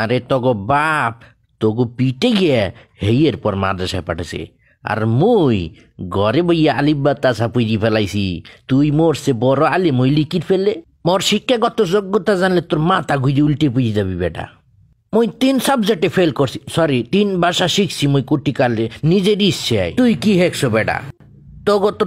আরে তগো বাপ তগো পিটে গিয়ে হেইয়ের পর মাদ্রাসায় পাঠাছে, আর মুই ঘরে বইয়া আলিফ বা তাসা পুইজি ফেলাইছি। তুই মোর সে বড় আলিম ওই লিখিত ফেললে, মোর শিক্ষাগত যোগ্যতা জানলে তোর মাথা ঘুরে উল্টে পুইজি যাবি বেটা। মুই 3 সাবজেক্টে ফেল করছি, সরি 3 ভাষা শিখছি মুই কুটিকালে নিজের ইচ্ছায়। তুই কি হেকছো বেটা?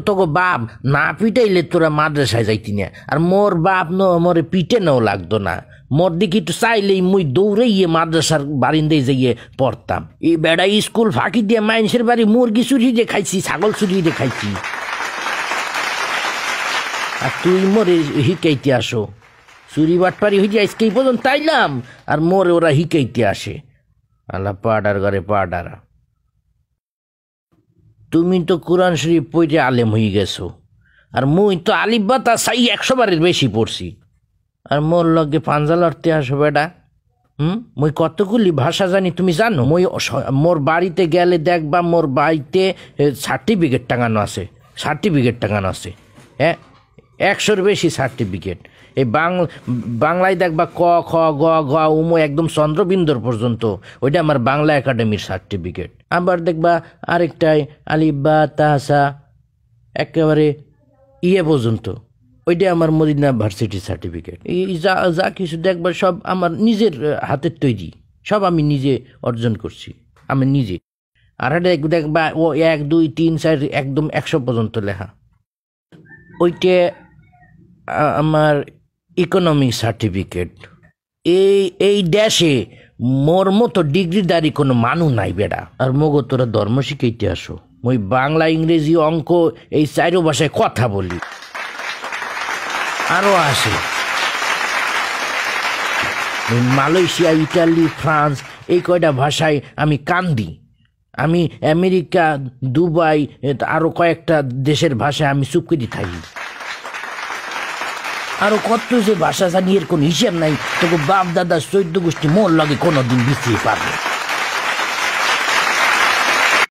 তোগো বাপ না পিটাইলে তোরা মাদ্রাসায় যাইতি না, আর মোর বাপ মোরে পিটে নাও লাগতো না। মোর দিকে একটু চাইলেই মুই দৌড়াইয়ে মাদ্রাসার বারিন্দায় যাইয়ে পড়তাম। এই বেড়া স্কুল ফাঁকি দিয়ে মানুষের বাড়ি মুরগি চুরি দিয়ে খাইছি, ছাগল চুরি দিয়ে খাইছি, আর তুই মোরে হিকাইতে আসো। চুরি বাটপারি হয়ে যায় আজকে পর্যন্ত তাইলাম, আর মোরে ওরা হিকাইতে আসে। আল্লাহ পাডার ঘরে পাডারা। তুমি তো কোরআন শরীফ পড়ে আলেম হয়ে গেছো, আর মুই তো আলিফ বা তা সাই 100 বারের বেশি পড়ছি, আর মোর লগে পাঞ্জা লড়তে আসো বেটা। মুই কতগুলি ভাষা জানি তুমি জানো? মুই মোর বাড়িতে গেলে দেখবা মোর বাড়িতে সার্টিফিকেট টাঙানো আছে, হ্যাঁ 100-র বেশি সার্টিফিকেট। এই বাংলায় দেখবা ক খ গ ঘ উমো একদম চন্দ্রবিন্দুর পর্যন্ত, ওইটা আমার বাংলা একাডেমির সার্টিফিকেট। আবার দেখবা আরেকটাই আলিফ বা তাহসা একেবারে পর্যন্ত, ওইটা আমার মদিনা ভার্সিটির সার্টিফিকেট। এই যা কিছু দেখবা সব আমার নিজের হাতের তৈরি, সব আমি নিজে অর্জন করছি, আমি নিজে। আর দেখবা ও 1 2 3 4 একদম 100 পর্যন্ত লেখা। ওইটা আমার ইকোনমিক সার্টিফিকেট। এই দেশে মোর মতো ডিগ্রিদারি কোনো মানুষ নাই বেড়া। আর মগো তোরা ধর্ম শিখাইতে আসো। মই বাংলা ইংরেজি অঙ্ক এই 4 ভাষায় কথা বলি, আরো আসে মালয়েশিয়া, ইটালি, ফ্রান্স এই কয়টা ভাষায় আমি কান্দি। আমি আমেরিকা, দুবাই আরো কয়েকটা দেশের ভাষায় আমি চুপ করে থাকি। আরো কত যে ভাষা জানি এর কোন হিসেব নাই। তোকে বাপ দাদা 14 গোষ্ঠী মোর লগে কোনোদিন বিছিয়ে পারবে।